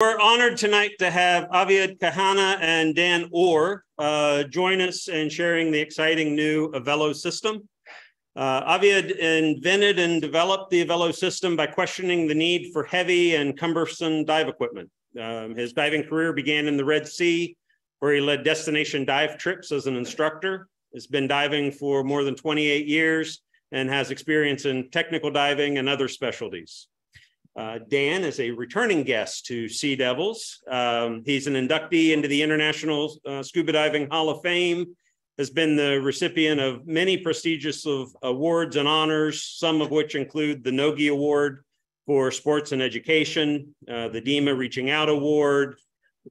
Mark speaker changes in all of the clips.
Speaker 1: We're honored tonight to have Aviad Cahana and Dan Orr join us in sharing the exciting new Avelo system. Aviad invented and developed the Avelo system by questioning the need for heavy and cumbersome dive equipment. His diving career began in the Red Sea, where he led destination dive trips as an instructor. He's been diving for more than 28 years and has experience in technical diving and other specialties. Dan is a returning guest to SeaDevils. He's an inductee into the International Scuba Diving Hall of Fame, has been the recipient of many prestigious awards and honors, some of which include the NOGI Award for Sports and Education, the DEMA Reaching Out Award,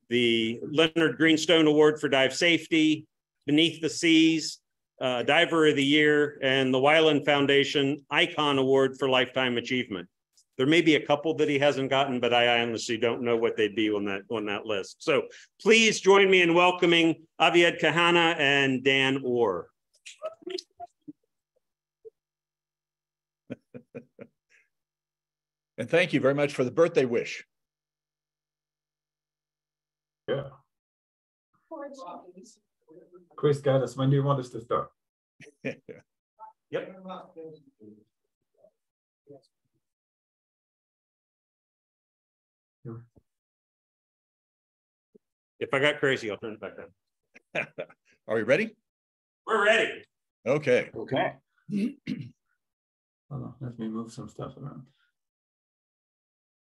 Speaker 1: the Leonard Greenstone Award for Dive Safety, Beneath the Seas, Diver of the Year, and the Wyland Foundation ICON Award for Lifetime Achievement. There may be a couple that he hasn't gotten, but I honestly don't know what they'd be on that list. So please join me in welcoming Aviad Cahana and Dan Orr.
Speaker 2: And thank you very much for the birthday wish.
Speaker 3: Yeah. Chris, guide us. When do you want us to start?
Speaker 1: Yep. If I got crazy, I'll turn it back on.
Speaker 2: Are we ready?
Speaker 1: We're ready.
Speaker 2: Okay.
Speaker 3: Okay. Hold on, let me move some stuff around.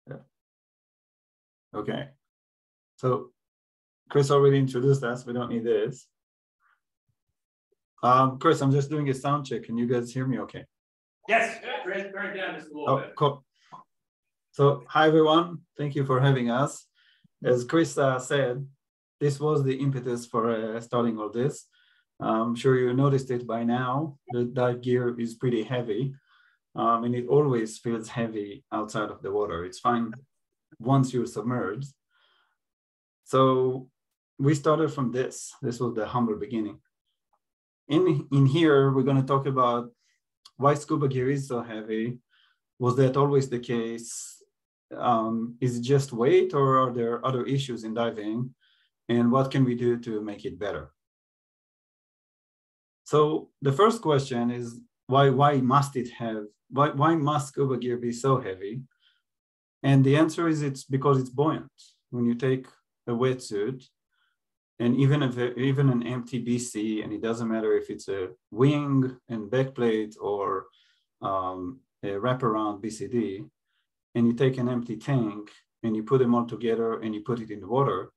Speaker 3: Yeah. Okay. So Chris already introduced us. We don't need this. Chris, I'm just doing a sound check. Can you guys hear me okay?
Speaker 1: Yes. Turn it down just a little bit.
Speaker 3: Cool. So hi, everyone. Thank you for having us. As Chris said, this was the impetus for starting all this. I'm sure you noticed it by now. The dive gear is pretty heavy, and it always feels heavy outside of the water. It's fine once you're submerged. So we started from this. This was the humble beginning. In here, we're going to talk about why scuba gear is so heavy. Was that always the case? Is it just weight, or are there other issues in diving? And what can we do to make it better? So the first question is, why must scuba gear be so heavy? And the answer is it's because it's buoyant. When you take a wetsuit, and even an empty BC, and it doesn't matter if it's a wing and backplate or a wraparound BCD, and you take an empty tank and you put them all together and you put it in the water,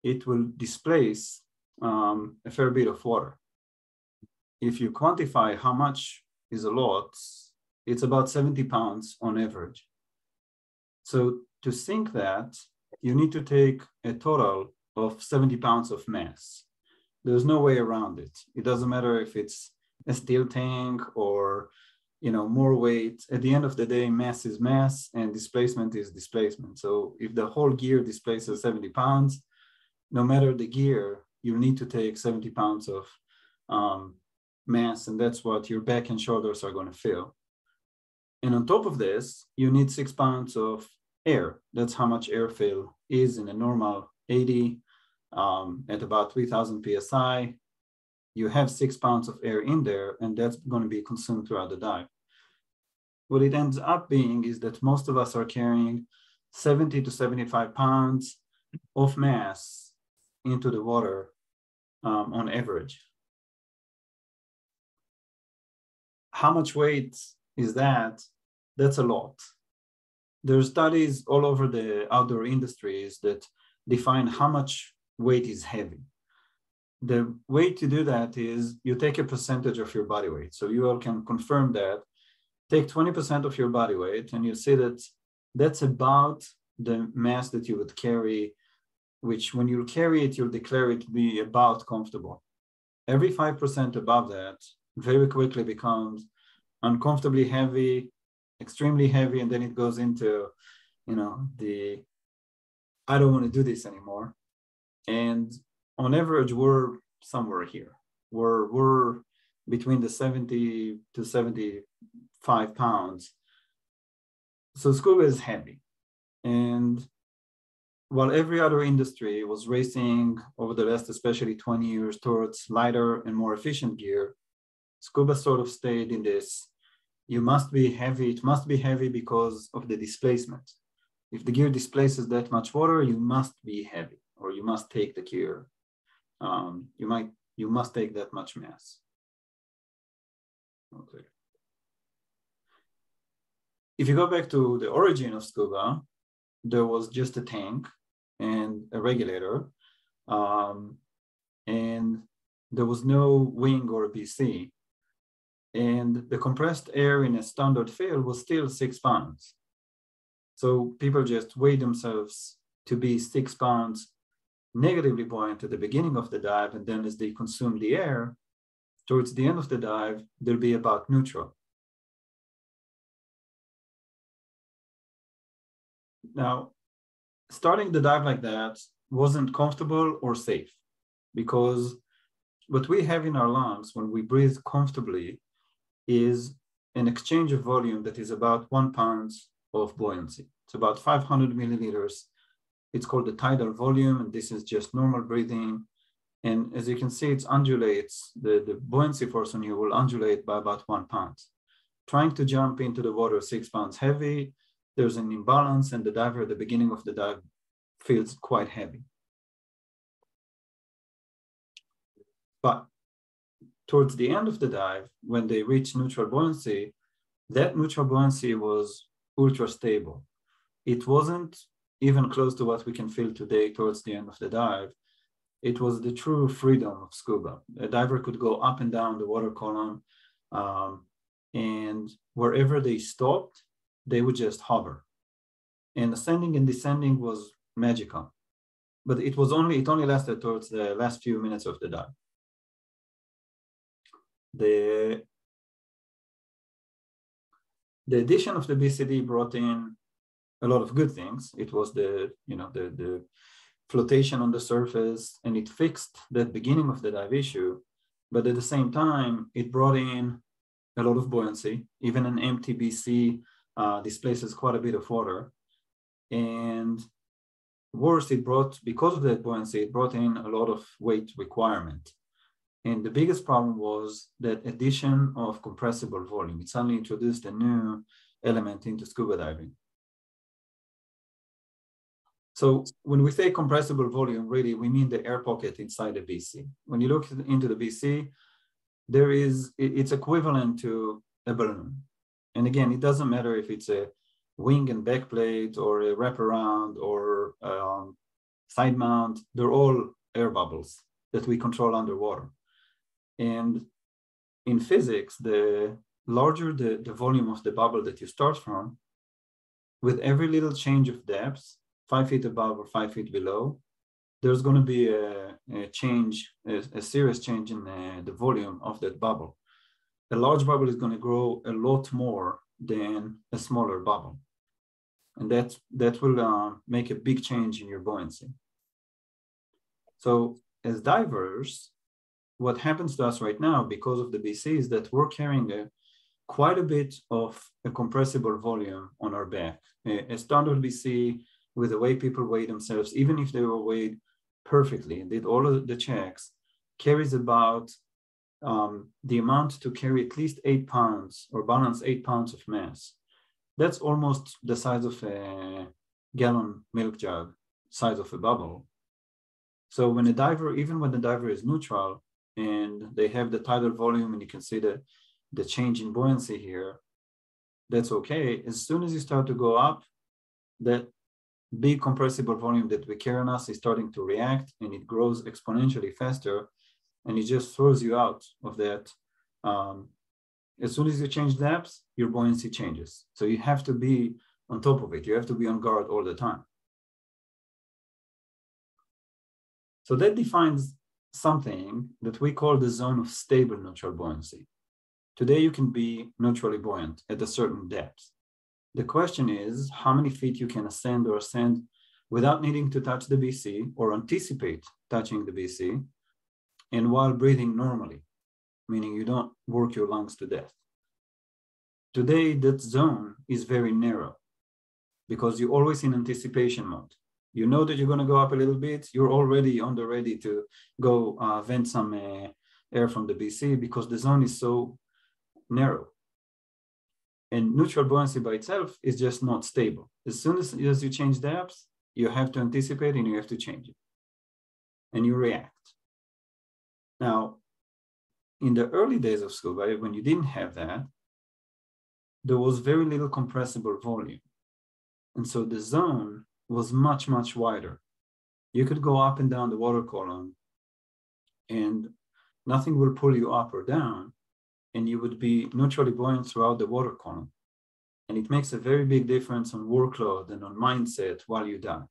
Speaker 3: it will displace a fair bit of water. If you quantify how much is a lot, it's about 70 pounds on average. So to sink that, you need to take a total of 70 pounds of mass. There's no way around it. It doesn't matter if it's a steel tank or more weight. At the end of the day, mass is mass and displacement is displacement. So if the whole gear displaces 70 pounds, no matter the gear, you need to take 70 pounds of mass, and that's what your back and shoulders are going to feel. And on top of this, you need 6 pounds of air. That's how much airfill is in a normal 80 at about 3,000 PSI. You have 6 pounds of air in there, and that's going to be consumed throughout the dive. What it ends up being is that most of us are carrying 70 to 75 pounds of mass into the water on average. How much weight is that? That's a lot. There are studies all over the outdoor industries that define how much weight is heavy. The way to do that is you take a percentage of your body weight. So you all can confirm that. Take 20% of your body weight, and you see that that's about the mass that you would carry, which when you carry it, you'll declare it to be about comfortable. Every 5% above that very quickly becomes uncomfortably heavy, extremely heavy, and then it goes into, the I don't want to do this anymore. And on average, we're somewhere here. We're between the 70 to 75 pounds. So scuba is heavy. And while every other industry was racing over the last, especially 20 years, towards lighter and more efficient gear, Scuba sort of stayed in this, you must be heavy, it must be heavy because of the displacement. If the gear displaces that much water, you must be heavy, or you must take the gear. You must take that much mass. Okay. If you go back to the origin of Scuba, there was just a tank and a regulator, and there was no wing or a BC. And the compressed air in a standard fill was still 6 pounds. So people just weigh themselves to be 6 pounds negatively buoyant at the beginning of the dive, and then as they consume the air, towards the end of the dive, they'll be about neutral. Now, starting the dive like that wasn't comfortable or safe, because what we have in our lungs when we breathe comfortably is an exchange of volume that is about 1 pound of buoyancy. It's about 500 milliliters. It's called the tidal volume, and this is just normal breathing. And as you can see, it undulates, the buoyancy force on you will undulate by about 1 pound. Trying to jump into the water 6 pounds heavy, there's an imbalance, and the diver at the beginning of the dive feels quite heavy. But towards the end of the dive, when they reach neutral buoyancy, that neutral buoyancy was ultra stable. It wasn't even close to what we can feel today towards the end of the dive. It was the true freedom of Scuba. A diver could go up and down the water column, and wherever they stopped, they would just hover. And ascending and descending was magical. But it only lasted towards the last few minutes of the dive. The addition of the BCD brought in a lot of good things. It was the flotation on the surface, and it fixed that beginning of the dive issue. But at the same time, it brought in a lot of buoyancy. Even an empty BC displaces quite a bit of water. And worse, because of that buoyancy, it brought in a lot of weight requirement. And the biggest problem was that addition of compressible volume. It suddenly introduced a new element into scuba diving. So when we say compressible volume, really, we mean the air pocket inside the BC. When you look into the BC, it's equivalent to a balloon. And again, it doesn't matter if it's a wing and back plate or a wraparound or side mount, they're all air bubbles that we control underwater. And in physics, the larger the volume of the bubble that you start from, with every little change of depth, 5 feet above or 5 feet below, there's going to be a serious change in the volume of that bubble. A large bubble is going to grow a lot more than a smaller bubble. And that will make a big change in your buoyancy. So as divers, what happens to us right now because of the BC is that we're carrying quite a bit of a compressible volume on our back. A standard BC, with the way people weigh themselves, even if they were weighed perfectly and did all of the checks, carries about the amount to carry at least 8 pounds or balance 8 pounds of mass. That's almost the size of a gallon milk jug, size of a bubble. So when even when the diver is neutral and they have the tidal volume, and you can see the change in buoyancy here, that's okay. As soon as you start to go up, that big compressible volume that we carry on us is starting to react, and it grows exponentially faster, and it just throws you out of that. As soon as you change depth, your buoyancy changes. So you have to be on top of it. You have to be on guard all the time. So that defines something that we call the zone of stable neutral buoyancy. Today, you can be neutrally buoyant at a certain depth. The question is how many feet you can ascend without needing to touch the BC or anticipate touching the BC, and while breathing normally, meaning you don't work your lungs to death. Today, that zone is very narrow because you're always in anticipation mode. You know that you're going to go up a little bit. You're already on the ready to go vent some air from the BC because the zone is so narrow. And neutral buoyancy by itself is just not stable. As soon as you change depth, you have to anticipate and you have to change it. And you react. Now, in the early days of Scuba, when you didn't have that, there was very little compressible volume. And so the zone was much, much wider. You could go up and down the water column and nothing will pull you up or down, and you would be neutrally buoyant throughout the water column. And it makes a very big difference on workload and on mindset while you dive.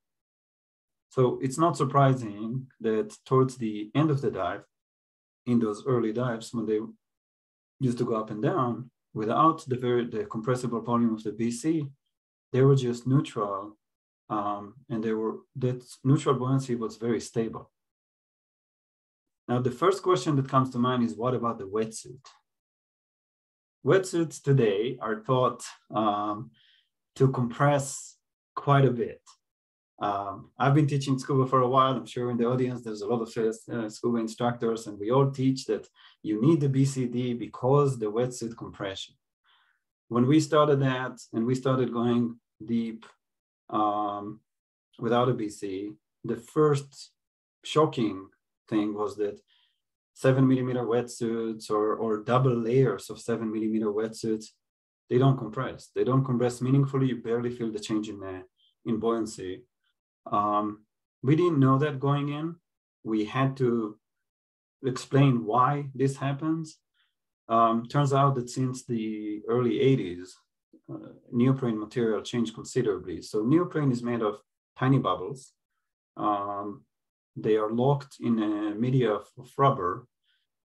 Speaker 3: So it's not surprising that towards the end of the dive, in those early dives, when they used to go up and down, without the compressible volume of the BC, they were just neutral, and that neutral buoyancy was very stable. Now, the first question that comes to mind is, what about the wetsuit? Wetsuits today are thought to compress quite a bit. I've been teaching scuba for a while. I'm sure in the audience there's a lot of scuba instructors, and we all teach that you need the BCD because the wetsuit compression. When we started that and we started going deep without a BC, the first shocking thing was that 7mm wetsuits or double layers of 7mm wetsuits, they don't compress. They don't compress meaningfully. You barely feel the change in buoyancy. We didn't know that going in. We had to explain why this happens. Turns out that since the early 80s, neoprene material changed considerably. So neoprene is made of tiny bubbles. They are locked in a media of rubber,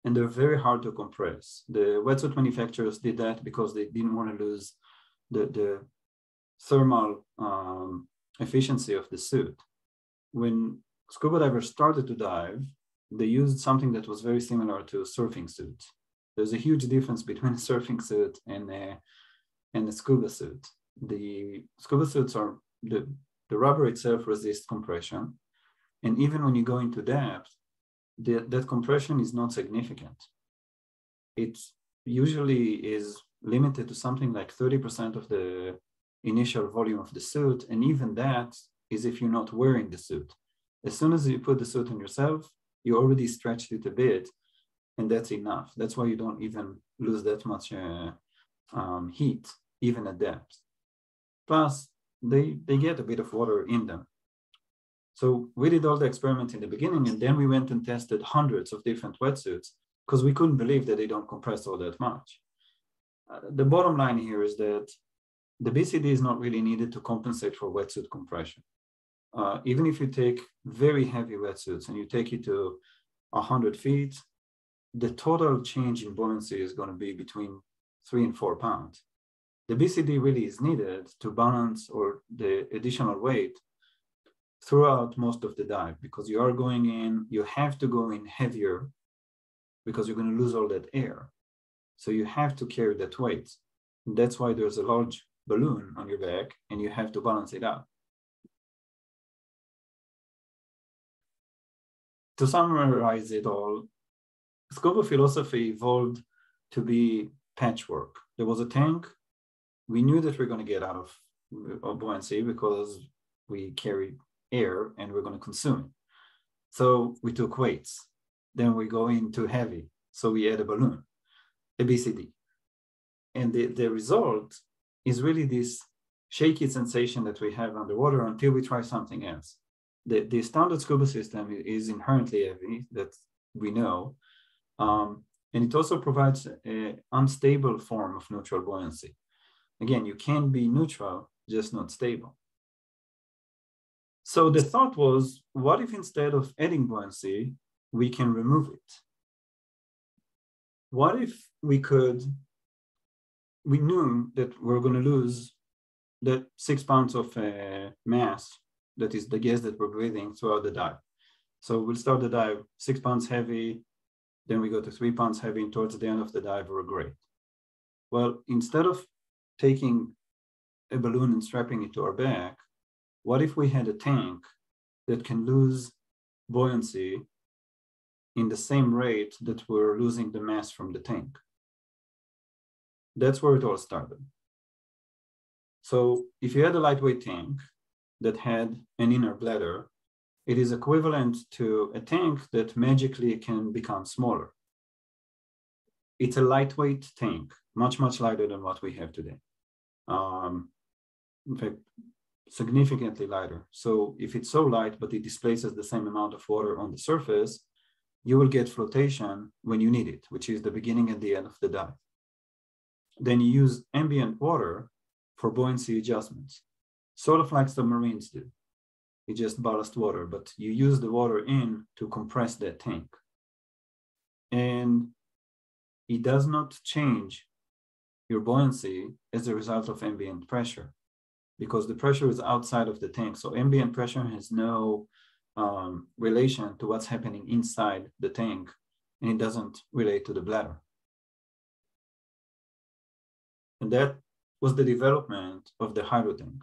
Speaker 3: and they're very hard to compress. The wetsuit manufacturers did that because they didn't want to lose the thermal efficiency of the suit. When scuba divers started to dive, they used something that was very similar to a surfing suit. There's a huge difference between a surfing suit and a scuba suit. The scuba suits are, the rubber itself resists compression. And even when you go into depth, that compression is not significant. It usually is limited to something like 30% of the initial volume of the suit. And even that is if you're not wearing the suit. As soon as you put the suit on yourself, you already stretched it a bit, and that's enough. That's why you don't even lose that much heat, even at depth. Plus, they get a bit of water in them. So we did all the experiments in the beginning, and then we went and tested hundreds of different wetsuits because we couldn't believe that they don't compress all that much. The bottom line here is that the BCD is not really needed to compensate for wetsuit compression. Even if you take very heavy wetsuits and you take it to 100 feet, the total change in buoyancy is going to be between 3 and 4 pounds. The BCD really is needed to balance or the additional weight throughout most of the dive, because you are going in, you have to go in heavier because you're going to lose all that air. So you have to carry that weight. And that's why there's a large balloon on your back and you have to balance it out. To summarize it all, scuba philosophy evolved to be patchwork. There was a tank. We knew that we're going to get out of buoyancy because we carried air and we're going to consume it. So we took weights. Then we go into heavy. So we add a balloon, a BCD. And the result is really this shaky sensation that we have underwater until we try something else. The standard scuba system is inherently heavy, that we know. And it also provides an unstable form of neutral buoyancy. Again, you can be neutral, just not stable. So the thought was, what if instead of adding buoyancy, we can remove it? What if we knew that we're going to lose that 6 pounds of mass, that is the gas that we're breathing throughout the dive. So we'll start the dive 6 pounds heavy, then we go to 3 pounds heavy, and towards the end of the dive, we're great. Well, instead of taking a balloon and strapping it to our back, what if we had a tank that can lose buoyancy in the same rate that we're losing the mass from the tank. That's where it all started. So if you had a lightweight tank that had an inner bladder, it is equivalent to a tank that magically can become smaller. It's a lightweight tank, much, much lighter than what we have today. In fact, significantly lighter. So if it's so light, but it displaces the same amount of water on the surface, you will get flotation when you need it, which is the beginning and the end of the dive. Then you use ambient water for buoyancy adjustments, sort of like submarines do. It's just ballast water, but you use the water in to compress that tank. And it does not change your buoyancy as a result of ambient pressure, because the pressure is outside of the tank. So ambient pressure has no relation to what's happening inside the tank, and it doesn't relate to the bladder. And that was the development of the Hydrotank.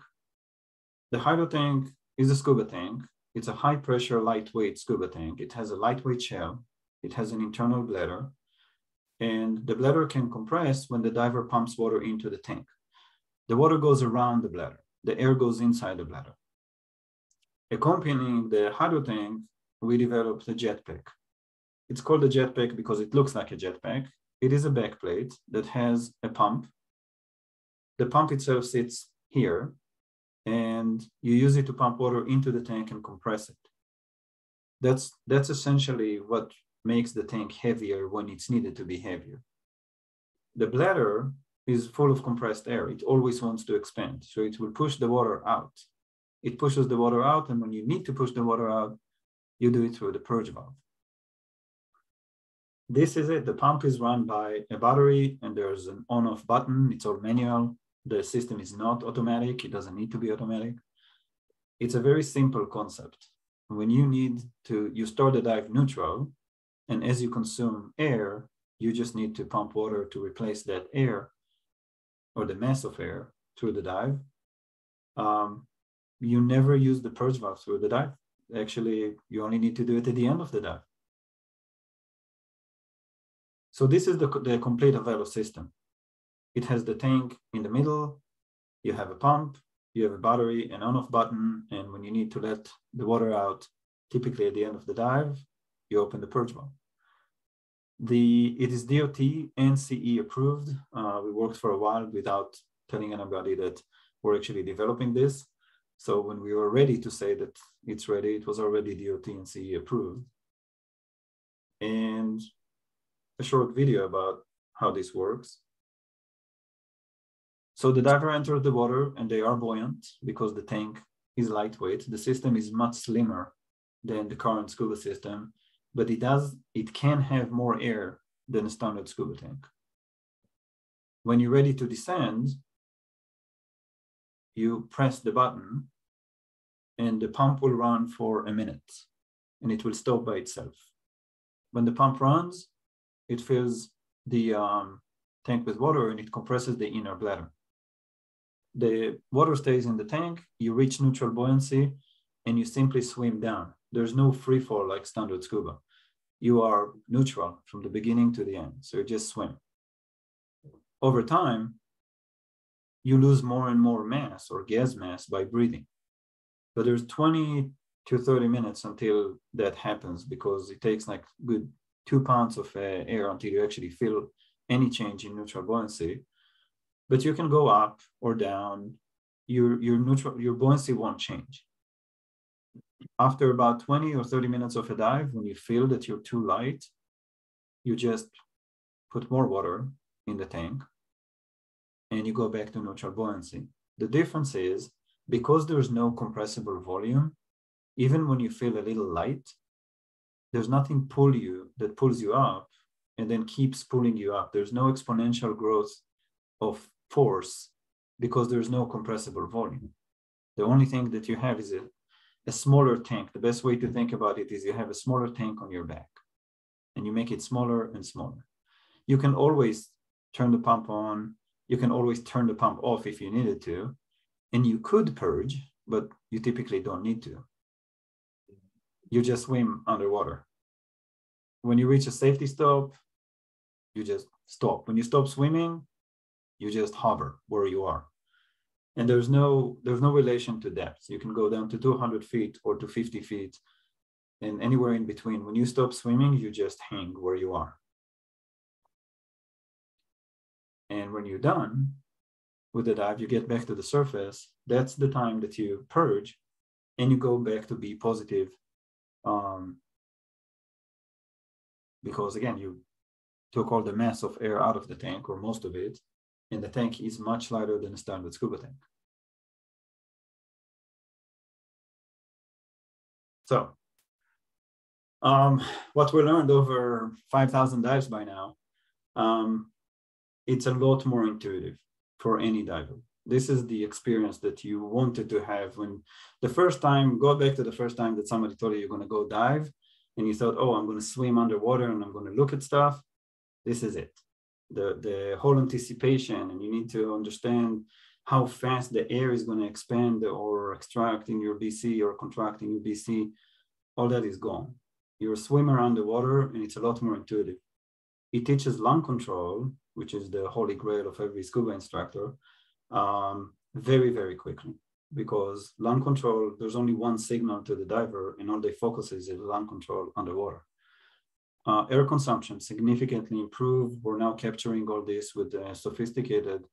Speaker 3: The Hydrotank is a scuba tank. It's a high pressure, lightweight scuba tank. It has a lightweight shell. It has an internal bladder, and the bladder can compress when the diver pumps water into the tank. The water goes around the bladder. The air goes inside the bladder. Accompanying the Hydrotank, we developed a jetpack. It's called a jetpack because it looks like a jetpack. It is a backplate that has a pump. The pump itself sits here, and you use it to pump water into the tank and compress it. That's essentially what makes the tank heavier when it's needed to be heavier. The bladder is full of compressed air. It always wants to expand, so it will push the water out. It pushes the water out, and when you need to push the water out, you do it through the purge valve. This is it. The pump is run by a battery, and there's an on-off button. It's all manual. The system is not automatic. It doesn't need to be automatic. It's a very simple concept. When you need to, you start the dive neutral, and as you consume air, you just need to pump water to replace that air or the mass of air through the dive. You never use the purge valve through the dive. Actually, you only need to do it at the end of the dive. So this is the complete Avelo system. It has the tank in the middle, you have a pump, you have a battery, an on-off button, and when you need to let the water out, typically at the end of the dive, you open the purge valve. It is DOT and CE approved. We worked for a while without telling anybody that we're actually developing this. So when we were ready to say that it's ready, it was already DOT and CE approved. And a short video about how this works. So the diver enters the water and they are buoyant because the tank is lightweight. The system is much slimmer than the current scuba system, but it can have more air than a standard scuba tank. When you're ready to descend, you press the button and the pump will run for a minute and it will stop by itself. When the pump runs, it fills the tank with water and it compresses the inner bladder. The water stays in the tank, you reach neutral buoyancy, and you simply swim down. There's no free fall like standard scuba. You are neutral from the beginning to the end, so you just swim. Over time, you lose more and more mass or gas mass by breathing. But there's 20 to 30 minutes until that happens because it takes like good 2 pounds of air until you actually feel any change in neutral buoyancy. But you can go up or down. Your buoyancy won't change. After about 20 or 30 minutes of a dive, when you feel that you're too light, you just put more water in the tank and you go back to neutral buoyancy. The difference is because there's no compressible volume, even when you feel a little light, there's nothing that pulls you up and then keeps pulling you up. There's no exponential growth of force because there's no compressible volume. The only thing that you have is a smaller tank. The best way to think about it is you have a smaller tank on your back and you make it smaller and smaller. You can always turn the pump on. You can always turn the pump off if you needed to. And you could purge, but you typically don't need to. you just swim underwater. When you reach a safety stop, you just stop. When you stop swimming, you just hover where you are. And there's no relation to depth. You can go down to 200 feet or to 50 feet and anywhere in between. When you stop swimming, you just hang where you are. And when you're done with the dive, you get back to the surface. That's the time that you purge and you go back to be positive. Because again, you took all the mass of air out of the tank, or most of it, and the tank is much lighter than a standard scuba tank. So, what we learned over 5,000 dives by now, it's a lot more intuitive for any diver. This is the experience that you wanted to have when the first time, go back to the first time that somebody told you you're going to go dive, and you thought, oh, I'm going to swim underwater and I'm going to look at stuff. This is it. The whole anticipation, and you need to understand how fast the air is going to expand or extract in your BC or contract in your BC. All that is gone. You're a swimmer underwater, and it's a lot more intuitive. It teaches lung control, which is the holy grail of every scuba instructor, very, very quickly. Because lung control, there's only one signal to the diver, and all they focus is lung control underwater. Air consumption significantly improved. We're now capturing all this with sophisticated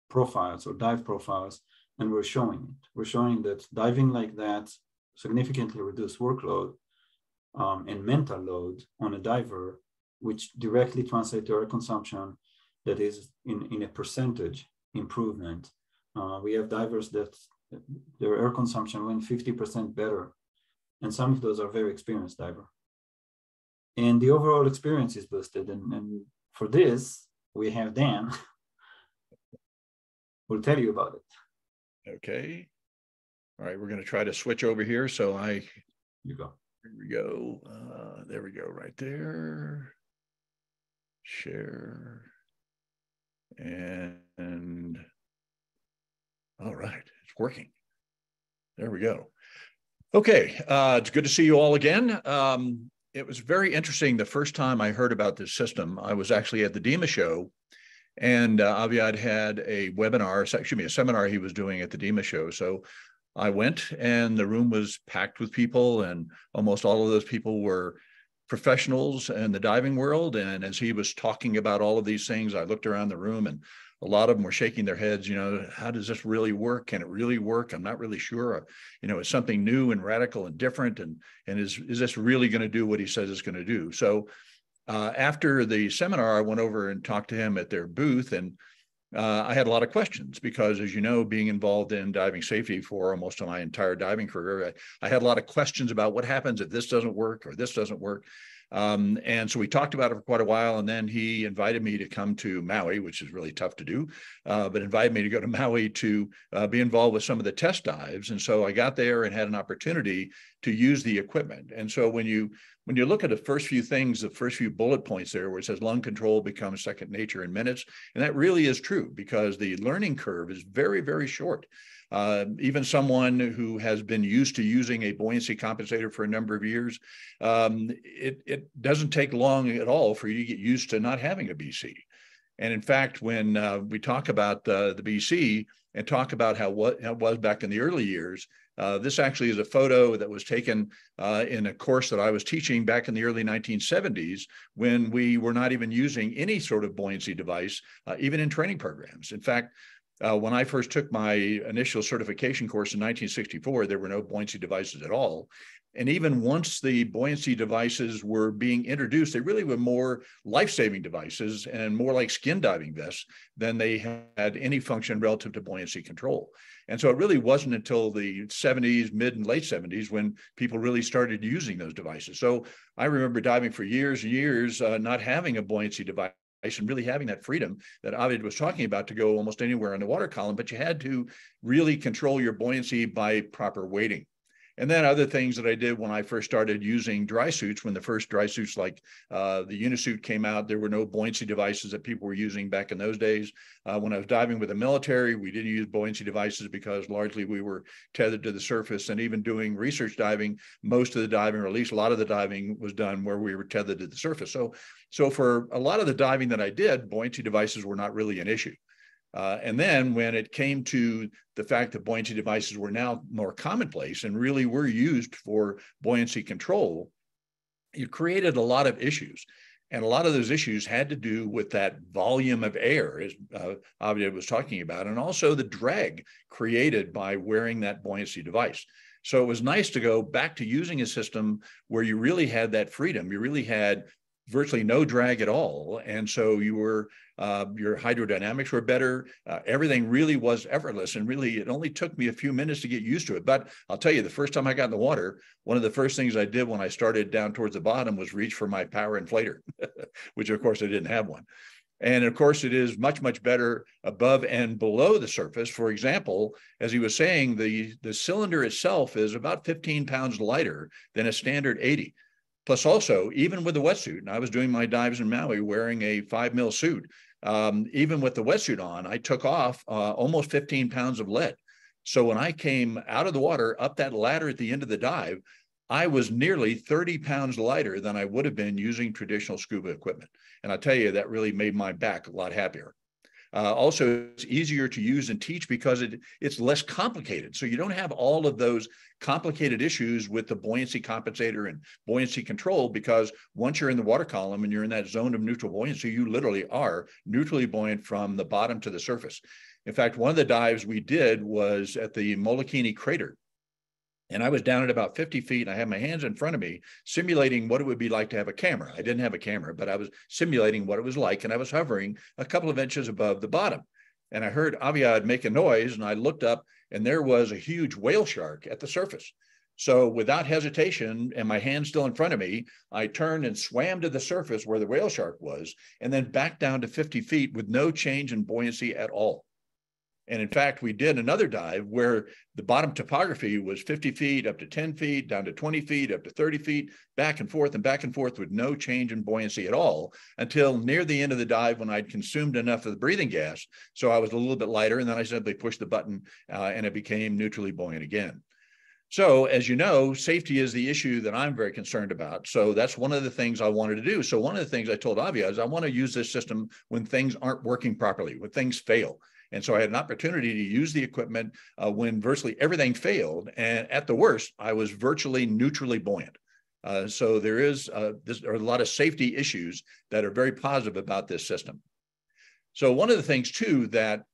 Speaker 3: profiles or dive profiles, and we're showing it. We're showing that diving like that significantly reduced workload and mental load on a diver, which directly translate to air consumption that is in a percentage improvement. We have divers that their air consumption went 50% better, and some of those are very experienced diver. And the overall experience is boosted. And for this, we have Dan who'll tell you about it.
Speaker 2: Okay. All right, we're going to try to switch over here. So
Speaker 3: You go.
Speaker 2: Here we go. There we go, right there. Share. And all right, it's working. There we go. Okay, it's good to see you all again. It was very interesting the first time I heard about this system. I was actually at the DEMA show, and Aviad had a webinar, excuse me, a seminar he was doing at the DEMA show. So I went, and the room was packed with people, and almost all of those people were professionals in the diving world. And as he was talking about all of these things, I looked around the room, and a lot of them were shaking their heads, you know, how does this really work? Can it really work? I'm not really sure. You know, it's something new and radical and different. And is this really going to do what he says it's going to do? So after the seminar, I went over and talked to him at their booth, and I had a lot of questions because, as you know, being involved in diving safety for almost my entire diving career, I had a lot of questions about what happens if this doesn't work or this doesn't work. And so we talked about it for quite a while, and then he invited me to come to Maui, which is really tough to do, but invited me to go to Maui to be involved with some of the test dives. And so I got there and had an opportunity to use the equipment. And so when you look at the first few things, the first few bullet points there where it says lung control becomes second nature in minutes, and that really is true because the learning curve is very, very short. Even someone who has been used to using a buoyancy compensator for a number of years, it doesn't take long at all for you to get used to not having a BC. And in fact, when we talk about the BC and talk about how it was back in the early years, this actually is a photo that was taken in a course that I was teaching back in the early 1970s when we were not even using any sort of buoyancy device, even in training programs. In fact, when I first took my initial certification course in 1964, there were no buoyancy devices at all. And even once the buoyancy devices were being introduced, they really were more life-saving devices and more like skin diving vests than they had any function relative to buoyancy control. And so it really wasn't until the 70s, mid and late 70s, when people really started using those devices. So I remember diving for years and years, not having a buoyancy device and really having that freedom that Aviad was talking about to go almost anywhere on the water column, but you had to really control your buoyancy by proper weighting. And then other things that I did when I first started using dry suits, when the first dry suits like the unisuit came out, there were no buoyancy devices that people were using back in those days. When I was diving with the military, we didn't use buoyancy devices because largely we were tethered to the surface. And even doing research diving, most of the diving, or at least a lot of the diving, was done where we were tethered to the surface. So for a lot of the diving that I did, buoyancy devices were not really an issue. And then when it came to the fact that buoyancy devices were now more commonplace and really were used for buoyancy control, it created a lot of issues. And a lot of those issues had to do with that volume of air, as Aviad was talking about, and also the drag created by wearing that buoyancy device. So it was nice to go back to using a system where you really had that freedom. You really had virtually no drag at all. And so you were, your hydrodynamics were better. Everything really was effortless. And really, it only took me a few minutes to get used to it. But I'll tell you, the first time I got in the water, one of the first things I did when I started down towards the bottom was reach for my power inflator, which of course I didn't have one. And of course, it is much, much better above and below the surface. For example, as he was saying, the cylinder itself is about 15 pounds lighter than a standard 80. Plus also, even with the wetsuit, and I was doing my dives in Maui wearing a 5 mil suit, even with the wetsuit on, I took off almost 15 pounds of lead. So when I came out of the water, up that ladder at the end of the dive, I was nearly 30 pounds lighter than I would have been using traditional scuba equipment. And I'll tell you, that really made my back a lot happier. Also, it's easier to use and teach because it's less complicated. So you don't have all of those complicated issues with the buoyancy compensator and buoyancy control, because once you're in the water column and you're in that zone of neutral buoyancy, you literally are neutrally buoyant from the bottom to the surface. In fact, one of the dives we did was at the Molokini crater. And I was down at about 50 feet, and I had my hands in front of me, simulating what it would be like to have a camera. I didn't have a camera, but I was simulating what it was like, and I was hovering a couple of inches above the bottom. And I heard Aviad make a noise, and I looked up, and there was a huge whale shark at the surface. So without hesitation, and my hand still in front of me, I turned and swam to the surface where the whale shark was, and then back down to 50 feet with no change in buoyancy at all. And in fact, we did another dive where the bottom topography was 50 feet, up to 10 feet, down to 20 feet, up to 30 feet, back and forth with no change in buoyancy at all, until near the end of the dive when I'd consumed enough of the breathing gas. So I was a little bit lighter, and then I simply pushed the button and it became neutrally buoyant again. So as you know, safety is the issue that I'm very concerned about. So that's one of the things I wanted to do. So one of the things I told Aviad is I want to use this system when things aren't working properly, when things fail. And so I had an opportunity to use the equipment when virtually everything failed. And at the worst, I was virtually neutrally buoyant. So there are a lot of safety issues that are very positive about this system. So one of the things, too, that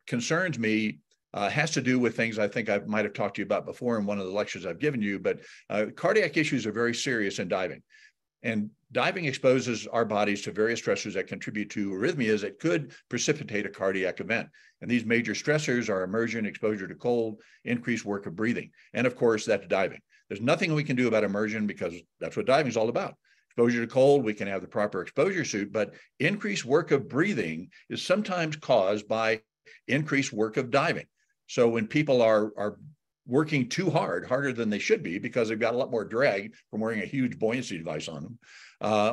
Speaker 2: concerns me has to do with things I think I might have talked to you about before in one of the lectures I've given you, but cardiac issues are very serious in diving. And diving exposes our bodies to various stressors that contribute to arrhythmias that could precipitate a cardiac event. And these major stressors are immersion, exposure to cold, increased work of breathing. And of course, that's diving. There's nothing we can do about immersion because that's what diving is all about. Exposure to cold, we can have the proper exposure suit, but increased work of breathing is sometimes caused by increased work of diving. So when people are working too hard, harder than they should be because they've got a lot more drag from wearing a huge buoyancy device on them,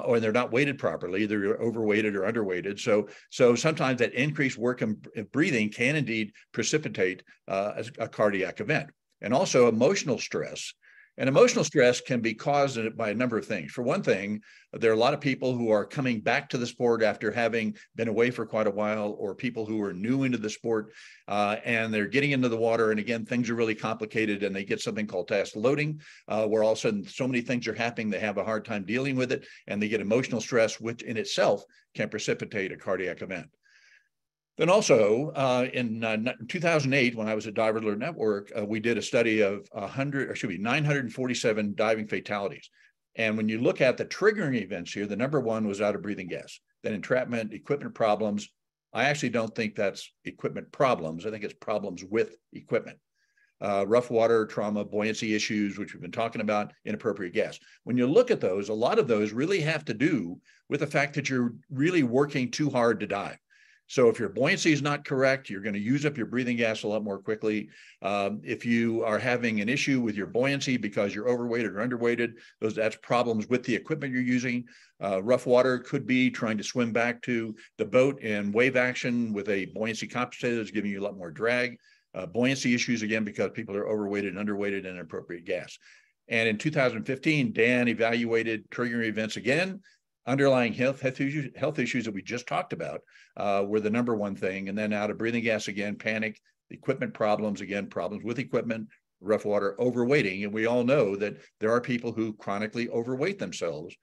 Speaker 2: or they're not weighted properly, they're overweighted or underweighted. So sometimes that increased work of breathing can indeed precipitate a cardiac event. And also emotional stress. And emotional stress can be caused by a number of things. For one thing, there are a lot of people who are coming back to the sport after having been away for quite a while, or people who are new into the sport and they're getting into the water. And again, things are really complicated and they get something called task loading, where all of a sudden so many things are happening, they have a hard time dealing with it, and they get emotional stress, which in itself can precipitate a cardiac event. Then also in 2008, when I was at Dive Alert Network, we did a study of 947 diving fatalities. And when you look at the triggering events here, the number one was out of breathing gas, then entrapment, equipment problems. I actually don't think that's equipment problems. I think it's problems with equipment. Rough water, trauma, buoyancy issues, which we've been talking about, inappropriate gas. When you look at those, a lot of those really have to do with the fact that you're really working too hard to dive. So if your buoyancy is not correct, you're going to use up your breathing gas a lot more quickly. If you are having an issue with your buoyancy because you're overweighted or underweighted, that's problems with the equipment you're using. Rough water could be trying to swim back to the boat in wave action with a buoyancy compensator that's giving you a lot more drag. Buoyancy issues, again, because people are overweighted and underweighted and inappropriate gas. And in 2015, Dan evaluated triggering events again. Underlying health issues that we just talked about were the number one thing. And then out of breathing gas again, panic, equipment problems, again, problems with equipment, rough water, overweighting. And we all know that there are people who chronically overweight themselves,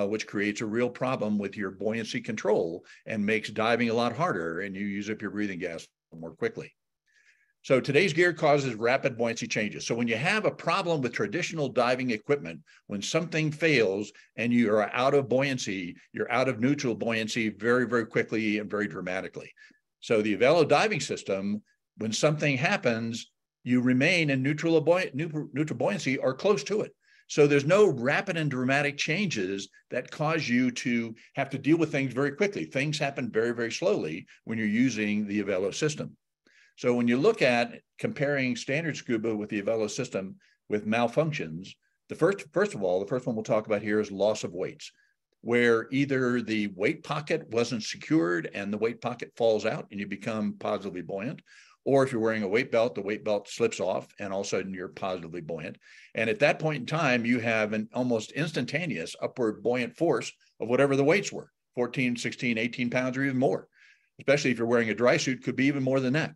Speaker 2: which creates a real problem with your buoyancy control and makes diving a lot harder, and you use up your breathing gas more quickly. So today's gear causes rapid buoyancy changes. So when you have a problem with traditional diving equipment, when something fails and you are out of buoyancy, you're out of neutral buoyancy very, very quickly and very dramatically. So the Avelo diving system, when something happens, you remain in neutral buoyancy or close to it. So there's no rapid and dramatic changes that cause you to have to deal with things very quickly. Things happen very, very slowly when you're using the Avelo system. So when you look at comparing standard scuba with the Avelo system with malfunctions, first of all, the first one we'll talk about here is loss of weights, where either the weight pocket wasn't secured and the weight pocket falls out and you become positively buoyant, or if you're wearing a weight belt, the weight belt slips off and all of a sudden you're positively buoyant. And at that point in time, you have an almost instantaneous upward buoyant force of whatever the weights were, 14, 16, 18 pounds or even more, especially if you're wearing a dry suit, could be even more than that.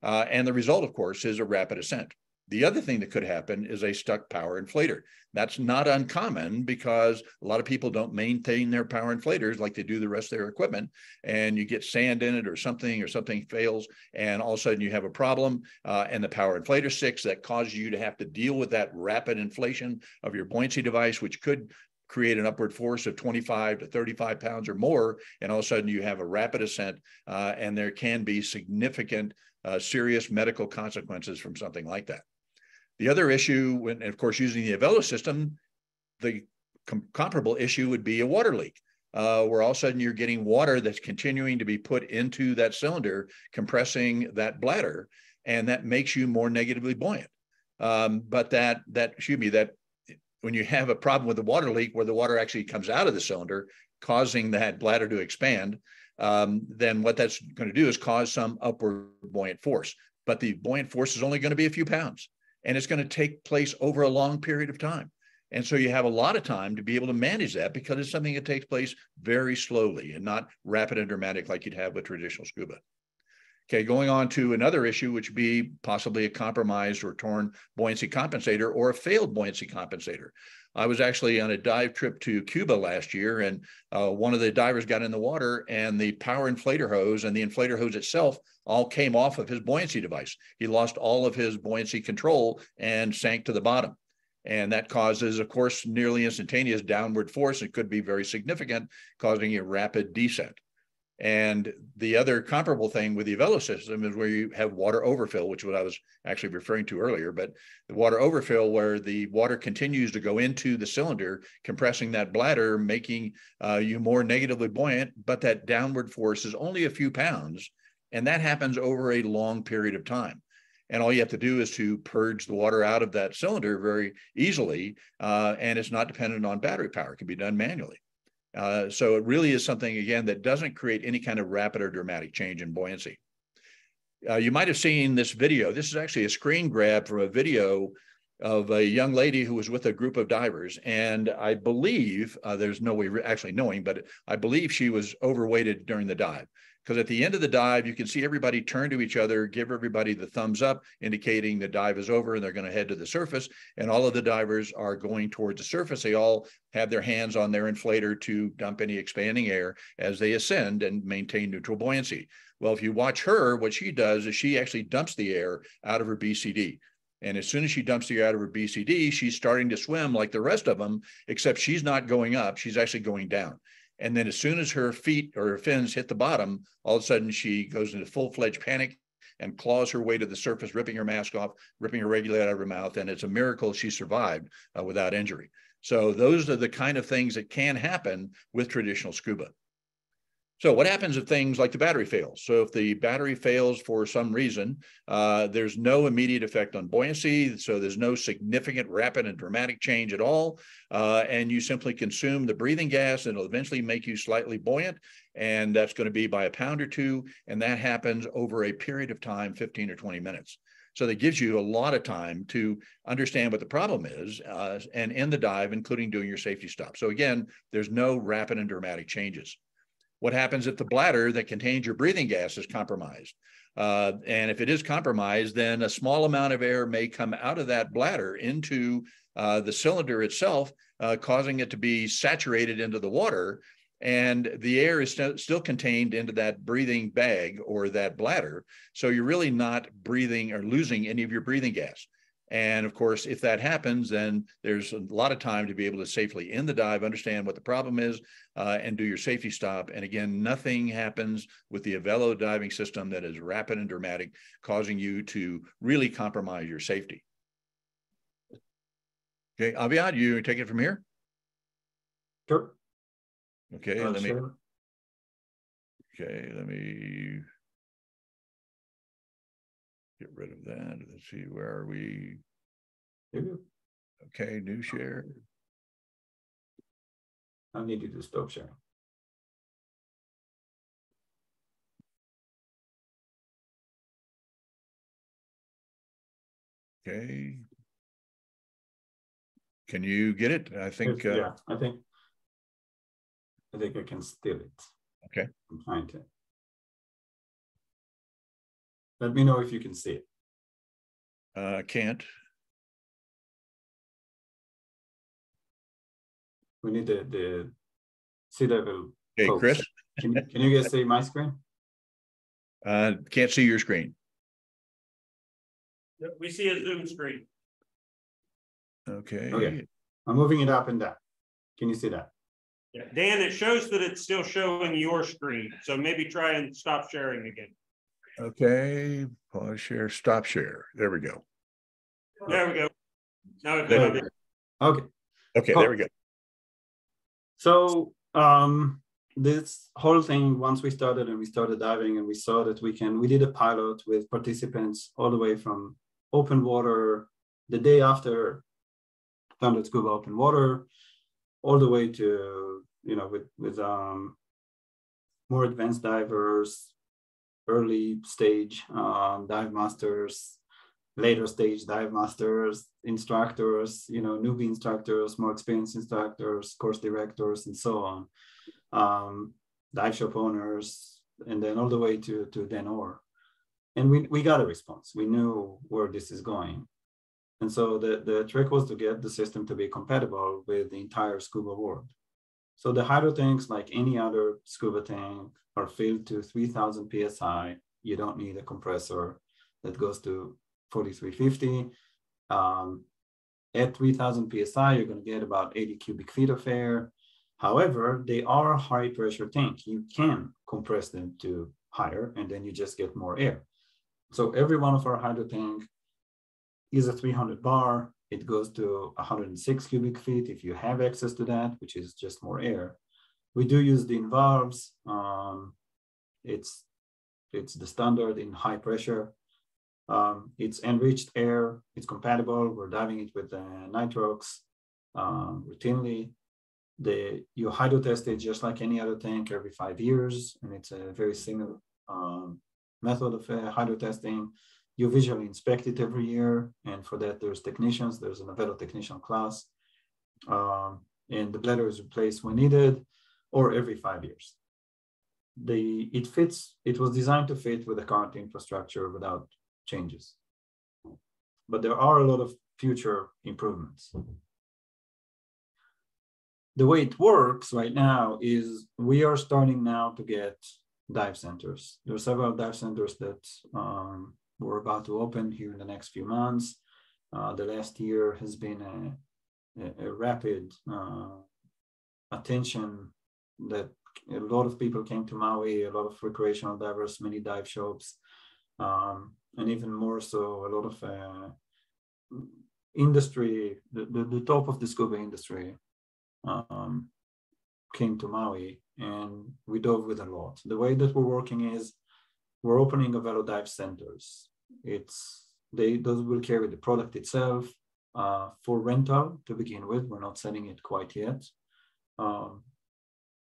Speaker 2: And the result, of course, is a rapid ascent. The other thing that could happen is a stuck power inflator. That's not uncommon because a lot of people don't maintain their power inflators like they do the rest of their equipment, and you get sand in it or something fails, and all of a sudden you have a problem, and the power inflator sticks. That causes you to have to deal with that rapid inflation of your buoyancy device, which could create an upward force of 25 to 35 pounds or more, and all of a sudden you have a rapid ascent, and there can be significant serious medical consequences from something like that. The other issue, when, of course, using the Avelo system, the comparable issue would be a water leak, where all of a sudden you're getting water that's continuing to be put into that cylinder, compressing that bladder, and that makes you more negatively buoyant. But when you have a problem with the water leak, where the water actually comes out of the cylinder, causing that bladder to expand, then what that's going to do is cause some upward buoyant force. But the buoyant force is only going to be a few pounds, and it's going to take place over a long period of time. And so you have a lot of time to be able to manage that because it's something that takes place very slowly and not rapid and dramatic like you'd have with traditional scuba. Okay, going on to another issue, which would be possibly a compromised or torn buoyancy compensator or a failed buoyancy compensator. I was actually on a dive trip to Cuba last year, and one of the divers got in the water and the power inflator hose and the inflator hose itself all came off of his buoyancy device. He lost all of his buoyancy control and sank to the bottom. And that causes, of course, nearly instantaneous downward force. It could be very significant, causing a rapid descent. And the other comparable thing with the Avelo system is where you have water overfill, which is what I was actually referring to earlier, but the water overfill where the water continues to go into the cylinder, compressing that bladder, making you more negatively buoyant, but that downward force is only a few pounds, and that happens over a long period of time. And all you have to do is to purge the water out of that cylinder very easily, and it's not dependent on battery power. It can be done manually. So it really is something, again, that doesn't create any kind of rapid or dramatic change in buoyancy. You might have seen this video. This is actually a screen grab from a video of a young lady who was with a group of divers. And I believe, there's no way actually knowing, but I believe she was overweighted during the dive. Because at the end of the dive, you can see everybody turn to each other, give everybody the thumbs up, indicating the dive is over and they're going to head to the surface. And all of the divers are going towards the surface. They all have their hands on their inflator to dump any expanding air as they ascend and maintain neutral buoyancy. Well, if you watch her, what she does is she actually dumps the air out of her BCD. And as soon as she dumps the air out of her BCD, she's starting to swim like the rest of them, except she's not going up, she's actually going down. And then as soon as her feet or her fins hit the bottom, all of a sudden she goes into full-fledged panic and claws her way to the surface, ripping her mask off, ripping her regulator out of her mouth. And it's a miracle she survived without injury. So those are the kind of things that can happen with traditional scuba. So what happens if things like the battery fails? So if the battery fails for some reason, there's no immediate effect on buoyancy. So there's no significant, rapid, and dramatic change at all. And you simply consume the breathing gas, and it'll eventually make you slightly buoyant. And that's going to be by a pound or two. And that happens over a period of time, 15 or 20 minutes. So that gives you a lot of time to understand what the problem is and end the dive, including doing your safety stop. So again, there's no rapid and dramatic changes. What happens if the bladder that contains your breathing gas is compromised? And if it is compromised, then a small amount of air may come out of that bladder into the cylinder itself, causing it to be saturated into the water. And the air is still contained into that breathing bag or that bladder. So you're really not breathing or losing any of your breathing gas. And of course, if that happens, then there's a lot of time to be able to safely end the dive, understand what the problem is, and do your safety stop. And again, nothing happens with the Avelo diving system that is rapid and dramatic, causing you to really compromise your safety. Okay, Aviad, you take it from here?
Speaker 3: Sure.
Speaker 2: Okay, let me get rid of that. Let's see, where are we? Okay, new share.
Speaker 3: I need you to stop sharing.
Speaker 2: Okay. Can you get it? I think.
Speaker 3: Yeah, I think I can steal it.
Speaker 2: Okay.
Speaker 3: I'm trying to. Let me know if you can see it.
Speaker 2: Can't.
Speaker 3: We need the SeaDevil.
Speaker 2: Hey,
Speaker 3: folks.
Speaker 2: Chris.
Speaker 3: Can you guys see my screen?
Speaker 2: Can't see your screen.
Speaker 1: We see a Zoom screen.
Speaker 2: Okay.
Speaker 3: Okay. I'm moving it up and down. Can you see that?
Speaker 1: Yeah. Dan, it shows that it's still showing your screen. So maybe try and stop sharing again.
Speaker 2: Okay. Pause share, stop share. There we go.
Speaker 1: There we go. Now we've
Speaker 2: There
Speaker 1: got it.
Speaker 3: Okay.
Speaker 2: Okay,
Speaker 3: Cool.
Speaker 2: there we go.
Speaker 3: So this whole thing, once we started diving and we saw that we did a pilot with participants all the way from open water the day after Standard Scuba open water, all the way to, with more advanced divers, early stage dive masters, later stage dive masters, instructors, newbie instructors, more experienced instructors, course directors, and so on, dive shop owners, and then all the way to Dan Orr. And we got a response. We knew where this is going. And so the trick was to get the system to be compatible with the entire scuba world. So the Hydrotanks, like any other scuba tank, are filled to 3,000 PSI. You don't need a compressor that goes to 4,350. At 3,000 PSI, you're going to get about 80 cubic feet of air. However, they are a high pressure tank. You can compress them to higher, and then you just get more air. So every one of our Hydrotank is a 300 bar. It goes to 106 cubic feet if you have access to that, which is just more air. We do use the valves. It's the standard in high pressure. It's enriched air. It's compatible. We're diving it with nitrox routinely. You hydro test it just like any other tank every 5 years, and it's a very similar method of hydro testing. You visually inspect it every year, and for that there's technicians. There's an Avelo technician class, and the bladder is replaced when needed, or every 5 years. It was designed to fit with the current infrastructure without changes, but there are a lot of future improvements. The way it works right now is we are starting now to get dive centers. There are several dive centers that we're about to open here in the next few months. The last year has been a rapid attention that a lot of people came to Maui, a lot of recreational divers, many dive shops, and even more so, a lot of industry, the top of the scuba industry came to Maui, and we dove with a lot. The way that we're working is we're opening Avelo dive centers. Those will carry the product itself for rental to begin with. We're not selling it quite yet.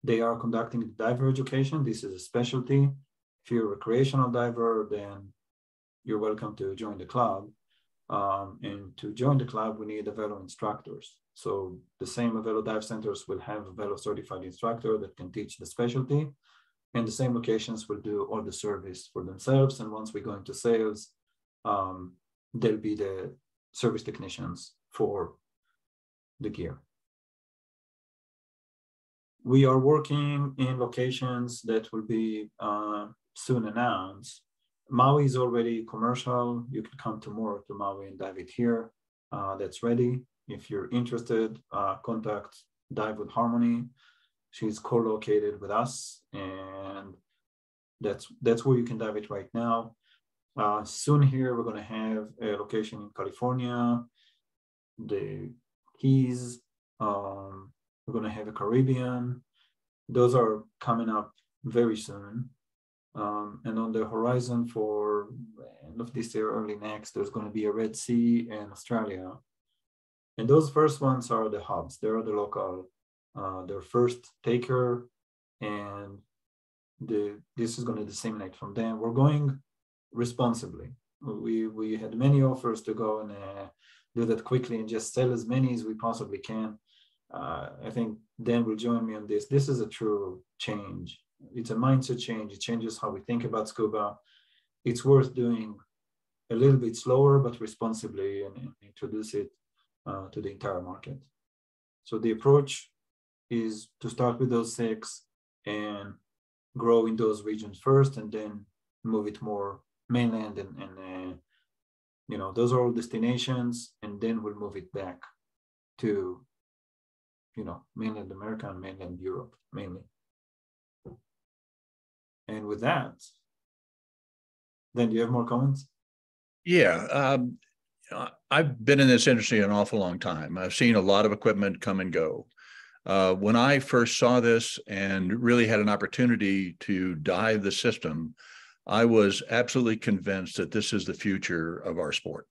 Speaker 3: They are conducting diver education. This is a specialty. If you're a recreational diver, then you're welcome to join the club. And to join the club, we need Avelo instructors. So the same Avelo dive centers will have a Avelo certified instructor that can teach the specialty, and the same locations will do all the service for themselves. And once we go into sales, they'll be the service technicians for the gear. We are working in locations that will be soon announced. Maui is already commercial. You can come tomorrow to Maui and dive it here. That's ready. If you're interested, contact Dive with Harmony. She's co-located with us, and that's where you can dive it right now. Soon here, we're going to have a location in California, the Keys. We're going to have a Caribbean. Those are coming up very soon. And on the horizon for end of this year, early next, there's going to be a Red Sea and Australia. And those first ones are the hubs. They're the local, their first taker, and this is going to disseminate from them. We're going responsibly. We had many offers to go and do that quickly and just sell as many as we possibly can. I think Dan will join me on this. This is a true change. It's a mindset change. It changes how we think about scuba. It's worth doing a little bit slower, but responsibly, and introduce it to the entire market. So the approach is to start with those 6 and grow in those regions first, and then move it more mainland, and those are all destinations, and then we'll move it back to mainland America and mainland Europe mainly. And with that, then do you have more comments?
Speaker 2: Yeah, I've been in this industry an awful long time. I've seen a lot of equipment come and go. When I first saw this and really had an opportunity to dive the system, I was absolutely convinced that this is the future of our sport.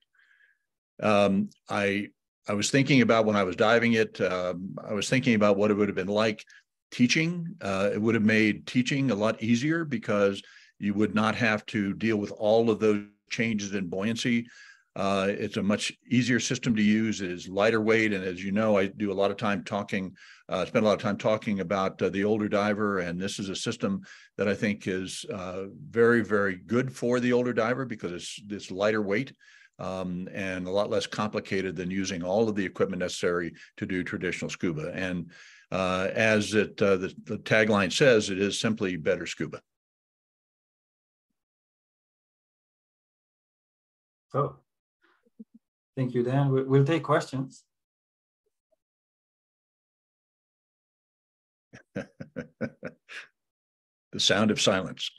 Speaker 2: I was thinking about when I was diving it, I was thinking about what it would have been like teaching. It would have made teaching a lot easier because you would not have to deal with all of those changes in buoyancy. It's a much easier system to use. It is lighter weight. And as you know, I do a lot of time talking, spend a lot of time talking about the older diver. And this is a system that I think is very, very good for the older diver because it's lighter weight and a lot less complicated than using all of the equipment necessary to do traditional scuba. And as the tagline says, it is simply better scuba.
Speaker 3: So, thank you, Dan. We'll take questions.
Speaker 2: The sound of silence.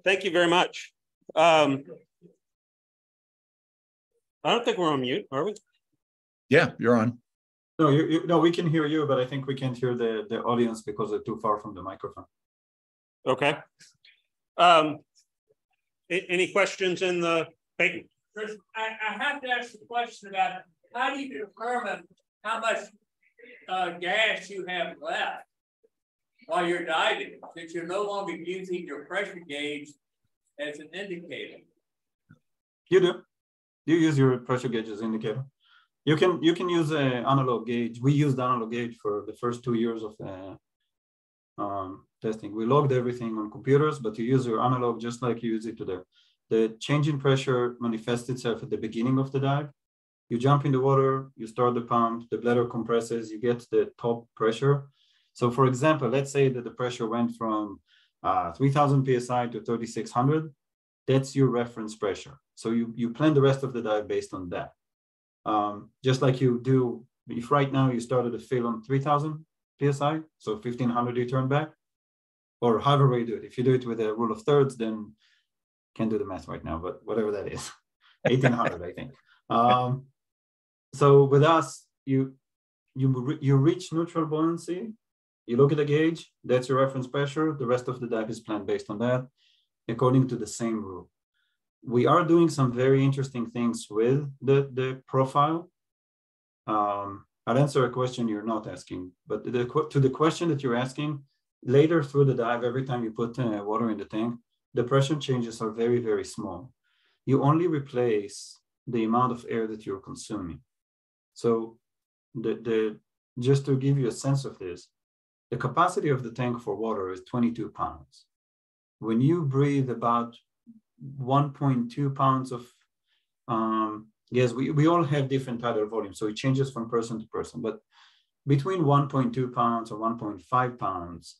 Speaker 1: Thank you very much. I don't think we're on mute, are we?
Speaker 2: Yeah, you're on.
Speaker 3: No, no, we can hear you, but I think we can't hear the audience because they're too far from the microphone.
Speaker 1: Okay. Any questions in the Peyton?
Speaker 4: Chris, I have to ask the question about how do you determine how much gas you have left while you're diving, since you're no longer using your pressure gauge as an indicator?
Speaker 3: You do. You use your pressure gauge as indicator. You can use an analog gauge. We used analog gauge for the first 2 years of testing. We logged everything on computers, but you use your analog just like you use it today. The change in pressure manifests itself at the beginning of the dive. You jump in the water, you start the pump, the bladder compresses, you get the top pressure. So for example, let's say that the pressure went from 3,000 PSI to 3,600. That's your reference pressure. So you plan the rest of the dive based on that. Just like you do, if right now you started to fill on 3,000 PSI, so 1,500 you turn back, or however you do it. If you do it with a rule of thirds, then can't do the math right now, but whatever that is, 1,800, I think. So with us, you reach neutral buoyancy, you look at the gauge, that's your reference pressure. The rest of the dive is planned based on that, according to the same rule. We are doing some very interesting things with the profile. I'll answer a question you're not asking, but to the question that you're asking, later through the dive, every time you put water in the tank, the pressure changes are very, very small. You only replace the amount of air that you're consuming. So just to give you a sense of this, the capacity of the tank for water is 22 pounds. When you breathe about 1.2 pounds of gas, we all have different tidal volumes, so it changes from person to person, but between 1.2 pounds or 1.5 pounds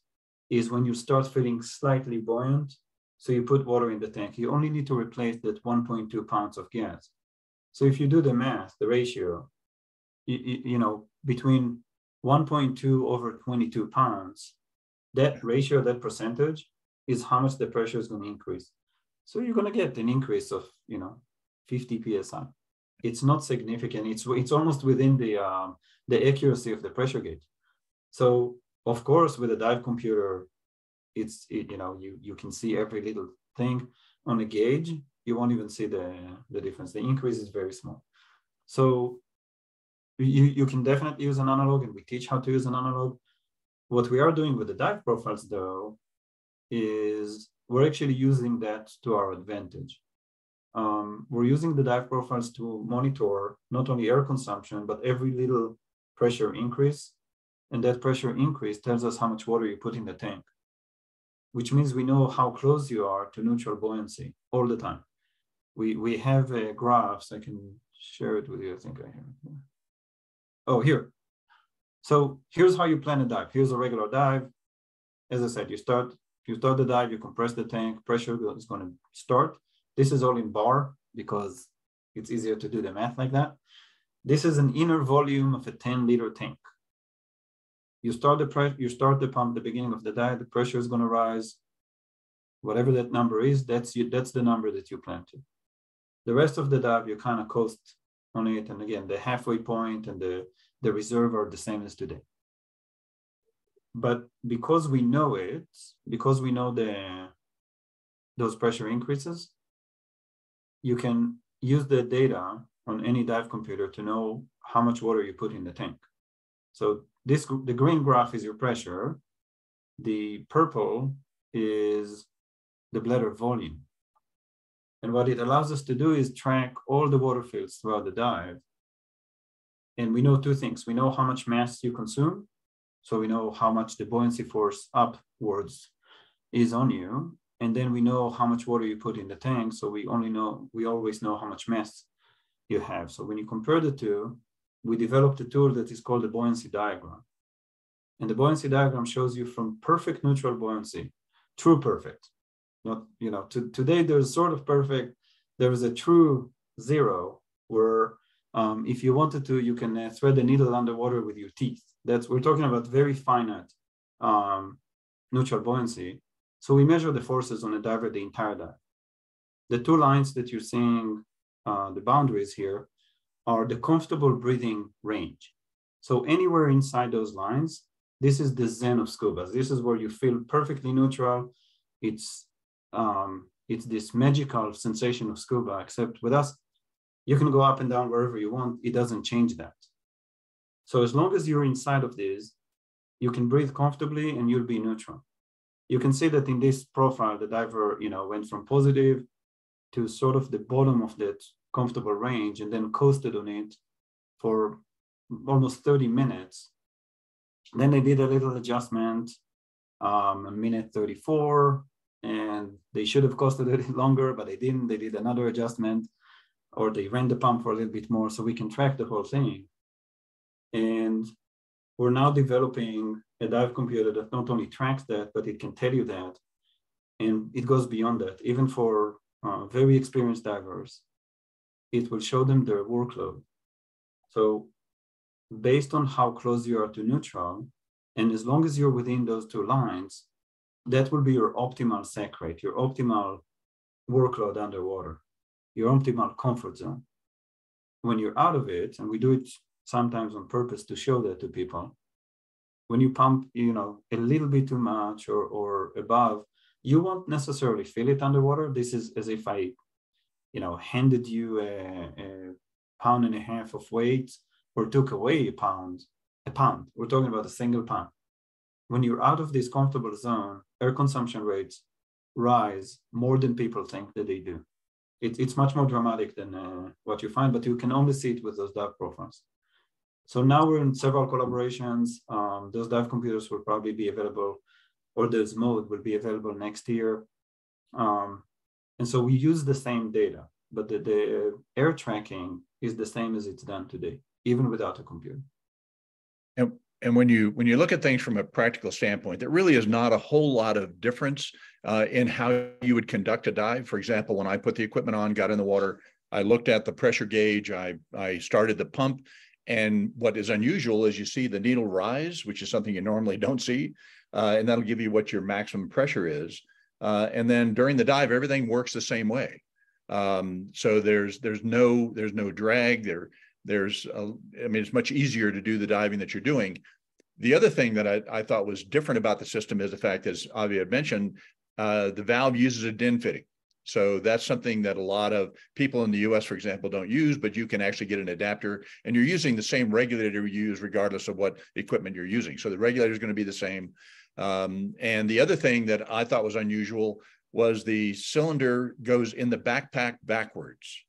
Speaker 3: is when you start feeling slightly buoyant. So you put water in the tank, you only need to replace that 1.2 pounds of gas. So if you do the math, the ratio, you know, between 1.2 over 22 pounds, that ratio, that percentage is how much the pressure is going to increase. So you're going to get an increase of, you know, 50 PSI. It's not significant. It's almost within the accuracy of the pressure gauge. So of course, with a dive computer, you know, you can see every little thing. On a gauge, you won't even see the difference. The increase is very small. So you can definitely use an analog, and we teach how to use an analog. What we are doing with the dive profiles, though, is we're actually using that to our advantage. We're using the dive profiles to monitor not only air consumption, but every little pressure increase. And that pressure increase tells us how much water you put in the tank, which means we know how close you are to neutral buoyancy all the time. We have graphs. I can share it with you. I think I have it. Oh, here. So here's how you plan a dive. Here's a regular dive. As I said, you start the dive, you compress the tank, pressure is going to start. This is all in bar because it's easier to do the math like that. This is an inner volume of a 10-liter tank. You start the pump at the beginning of the dive, the pressure is going to rise. Whatever that number is, that's the number that you plan to. The rest of the dive, you kind of coast on it. And again, the halfway point and the reserve are the same as today. But because we know it, because we know those pressure increases, you can use the data on any dive computer to know how much water you put in the tank. So the green graph is your pressure. The purple is the bladder volume. And what it allows us to do is track all the water fills throughout the dive. And we know two things. We know how much mass you consume. So we know how much the buoyancy force upwards is on you. And then we know how much water you put in the tank. So we always know how much mass you have. So when you compare the two, we developed a tool that is called the buoyancy diagram. And the buoyancy diagram shows you from perfect neutral buoyancy, true perfect. Not, you know, today there's sort of perfect. There is a true zero where if you wanted to, you can thread the needle underwater with your teeth. We're talking about very finite neutral buoyancy. So we measure the forces on a diver the entire dive. The two lines that you're seeing, the boundaries here, are the comfortable breathing range. So anywhere inside those lines, this is the zen of scuba. This is where you feel perfectly neutral. It's this magical sensation of scuba, except with us, you can go up and down wherever you want. It doesn't change that. So as long as you're inside of this, you can breathe comfortably and you'll be neutral. You can see that in this profile, the diver, you know, went from positive to sort of the bottom of that comfortable range and then coasted on it for almost 30 minutes. Then they did a little adjustment, a minute 34, and they should have coasted a little longer, but they didn't. They did another adjustment, or they ran the pump for a little bit more, so we can track the whole thing. And we're now developing a dive computer that not only tracks that, but it can tell you that. And it goes beyond that. Even for very experienced divers, it will show them their workload. So based on how close you are to neutral, and as long as you're within those two lines, that will be your optimal sec rate, your optimal workload underwater, your optimal comfort zone. When you're out of it, and we do it sometimes on purpose to show that to people. When you pump, a little bit too much or above, you won't necessarily feel it underwater. This is as if I, handed you a pound and a half of weight or took away a pound. We're talking about a single pound. When you're out of this comfortable zone, air consumption rates rise more than people think that they do. It's much more dramatic than what you find, but you can only see it with those dive profiles. So now we're in several collaborations. Those dive computers will probably be available, or this mode will be available next year. And so we use the same data, but the air tracking is the same as it's done today, even without a computer.
Speaker 2: And when you look at things from a practical standpoint, there really is not a whole lot of difference in how you would conduct a dive. For example, when I put the equipment on, got in the water, I looked at the pressure gauge, I started the pump, and what is unusual is you see the needle rise, which is something you normally don't see, and that'll give you what your maximum pressure is. And then during the dive, everything works the same way. So there's no drag. It's much easier to do the diving that you're doing. The other thing that I thought was different about the system is the fact, as Aviad mentioned, the valve uses a DIN fitting. So that's something that a lot of people in the US, for example, don't use, but you can actually get an adapter, and you're using the same regulator you use regardless of what equipment you're using. So the regulator is going to be the same. And the other thing that I thought was unusual was the cylinder goes in the backpack backwards.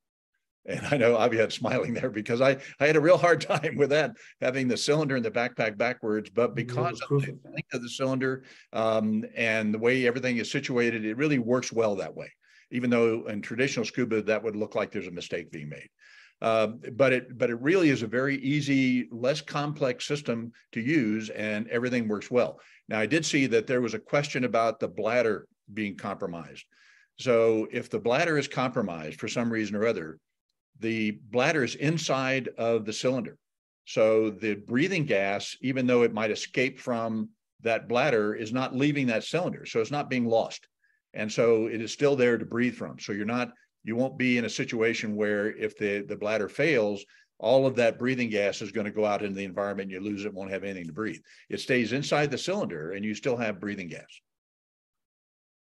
Speaker 2: And I know Aviad's smiling there because I had a real hard time with that, having the cylinder in the backpack backwards, but because of the length of the cylinder and the way everything is situated, it really works well that way. Even though in traditional scuba, that would look like there's a mistake being made. But it really is a very easy, less complex system to use, and everything works well. Now, I did see that there was a question about the bladder being compromised. So if the bladder is compromised for some reason or other, the bladder is inside of the cylinder. So the breathing gas, even though it might escape from that bladder, is not leaving that cylinder. So it's not being lost. And so it is still there to breathe from. So you won't be in a situation where if the bladder fails, all of that breathing gas is going to go out into the environment, you lose it, won't have anything to breathe. It stays inside the cylinder and you still have breathing gas.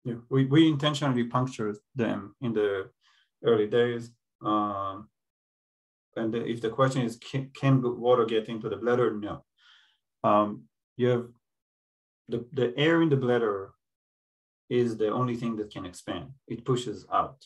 Speaker 3: Yeah, we intentionally punctured them in the early days. And if the question is, can water get into the bladder? No. You have the air in the bladder is the only thing that can expand. It pushes out.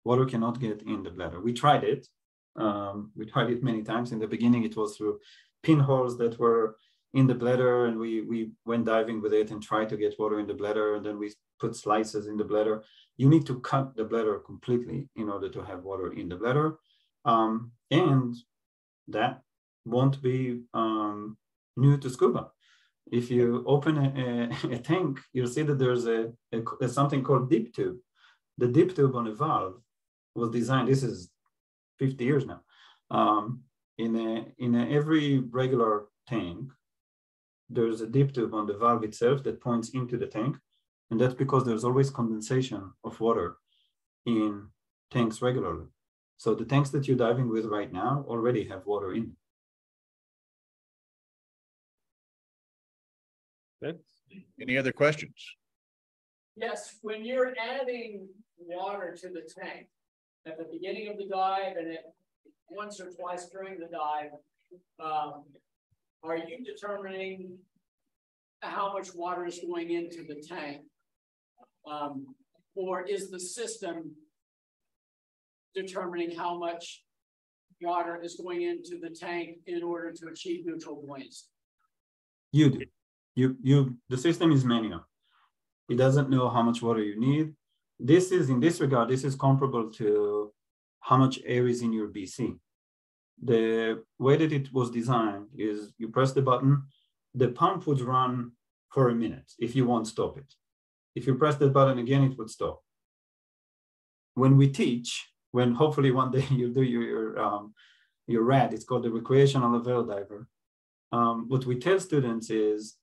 Speaker 3: Water cannot get in the bladder. We tried it. We tried it many times. In the beginning, it was through pinholes that were in the bladder, and we went diving with it and tried to get water in the bladder, and then we put slices in the bladder. You need to cut the bladder completely in order to have water in the bladder. And that won't be new to scuba. If you open a tank, you'll see that there's something called dip tube. The dip tube on a valve was designed, this is 50 years now. In every regular tank, there's a dip tube on the valve itself that points into the tank. And that's because there's always condensation of water in tanks regularly. So the tanks that you're diving with right now already have water in them.
Speaker 2: Any other questions?
Speaker 4: Yes, when you're adding water to the tank at the beginning of the dive and once or twice during the dive, are you determining how much water is going into the tank? Or is the system determining how much water is going into the tank in order to achieve neutral buoyancy?
Speaker 3: You do. The system is manual. It doesn't know how much water you need. This is, in this regard, this is comparable to how much air is in your BC. The way that it was designed is you press the button, the pump would run for a minute if you won't stop it. If you press the button again, it would stop. When we teach, when hopefully one day you do your RAD, it's called the recreational Avelo diver. What we tell students is